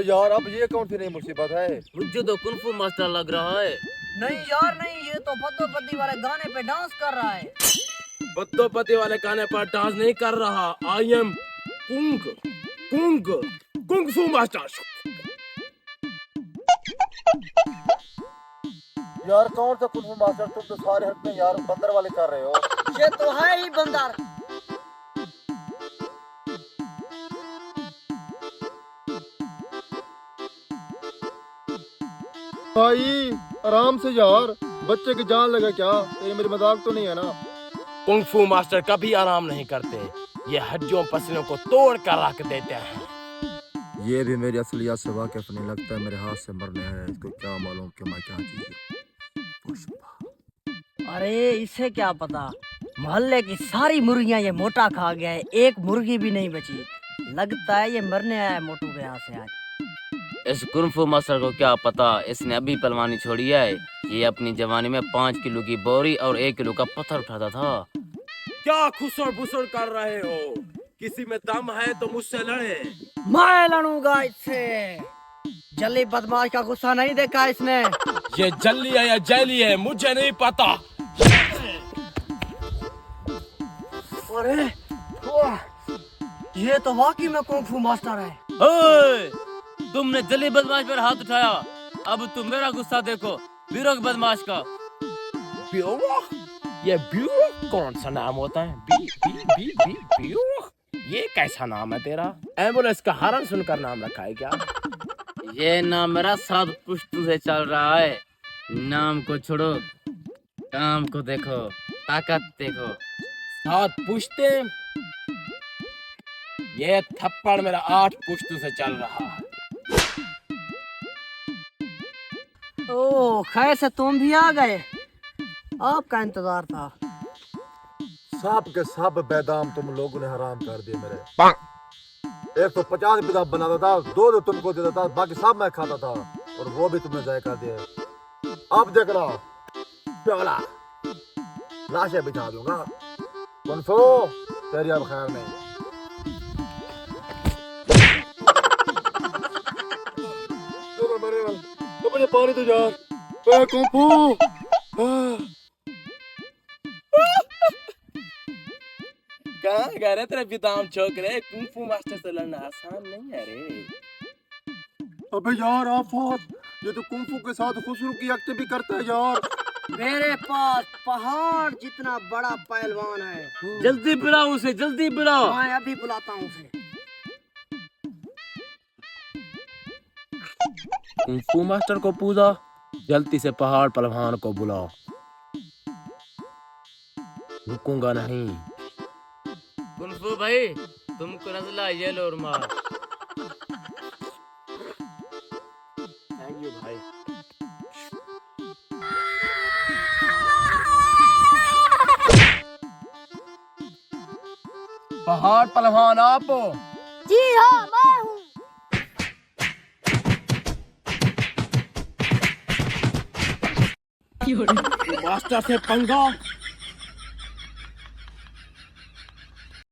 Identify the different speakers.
Speaker 1: अब यार अब ये कौन सी नई मुसीबत है?
Speaker 2: मुझे तो कुंफू मास्टर लग रहा है।
Speaker 3: नहीं यार नहीं, ये तो पद्दोपति वाले गाने पे डांस कर रहा है।
Speaker 2: पद्दोपति वाले गाने पर डांस नहीं कर रहा। I am kung kung kung फू मास्टर।
Speaker 1: यार कौन सा कुंफू मास्टर? तुम तो सारे हरकतें यार बंदर वाले कर रहे हो।
Speaker 3: ये तो है ही बंदर।
Speaker 1: भाई आराम से यार, बच्चे की जान लगा क्या? ये मेरी मजाक तो नहीं है ना?
Speaker 2: कुंग फू मास्टर कभी आराम नहीं करते। ये हड्डियों पसलियों को तोड़ कर रख देते हैं।
Speaker 1: ये भी मेरी असलियत से वाकिफ नहीं लगता है, मेरे हाथ से मरने है। इसको क्या मालूम कि मैं क्या चीज हूँ।
Speaker 3: अरे इसे क्या पता, मोहल्ले की सारी मुर्गियां ये मोटा खा गया है, एक मुर्गी भी नहीं बची। लगता है ये मरने आया है मोटू के यहाँ से आज।
Speaker 2: इस कुंफू मास्टर को क्या पता, इसने अभी पलवानी छोड़ी है। ये अपनी जवानी में 5 किलो की बोरी और 1 किलो का पत्थर उठाता था। क्या खुसर बुसर कर रहे हो? किसी में दम है तो मुझसे लड़े।
Speaker 3: मैं लड़ूंगा इससे। जल्दी बदमाश का गुस्सा नहीं देखा इसने।
Speaker 2: ये जल्ली है या जैली है मुझे नहीं पता।
Speaker 3: अरे ये तो वाकई में कुंफू मास्टर है।
Speaker 2: ओए, तुमने जल्दी बदमाश पर हाथ उठाया, अब तुम मेरा गुस्सा देखो। बीरोक बदमाश का। बीरोक? ये बीरोक कौन सा नाम होता है? बी बी बी बी बीरोक? ये कैसा नाम है तेरा? एम्बुलेंस का हॉर्न सुनकर नाम रखा है क्या? ये नाम मेरा 7 पुश्तों से चल रहा है। नाम को छोड़ो, काम को देखो, ताकत देखो। 7 पुश्ते। ये थप्पड़ मेरा 8 पुश्तों से चल रहा है।
Speaker 3: ओह खैर से तुम भी आ गए, आपका इंतजार था।
Speaker 1: सब के सब बेदाम तुम लोगों ने हराम कर दिए मेरे। 150 बेदाम बनाता था, 2 तुमको देता था, बाकी सब मैं खाता था, और वो भी तुमने जाय कर दिए। अब देख रहा प्याला लाशें बिछा दूंगा। कुंफू तेरी अब खैर नहीं। तो मुझे पानी तो यार। कुंफू
Speaker 2: कहाँ गए रे तेरे बिदाम छोकरे? कुंफू मास्टर से लड़ना आसान नहीं है रे।
Speaker 1: अबे यार आफत, ये तो कुंफू के साथ खुसरू की एक्ट भी करता है यार।
Speaker 3: मेरे पास पहाड़ जितना बड़ा पहलवान है।
Speaker 2: जल्दी बुलाओ उसे, जल्दी बुलाओ।
Speaker 3: मैं अभी बुलाता हूँ उसे।
Speaker 2: कुंफू मास्टर को पूजा, जल्दी से पहाड़ पहलवान को बुलाओ। रुकूंगा नहीं। कुंफू भाई, तुमको नजला ये लो और मार। थैंक यू भाई। पहाड़ पहलवान आप हो?
Speaker 4: जी हाँ मैं हूँ।
Speaker 2: मास्टर से पंगा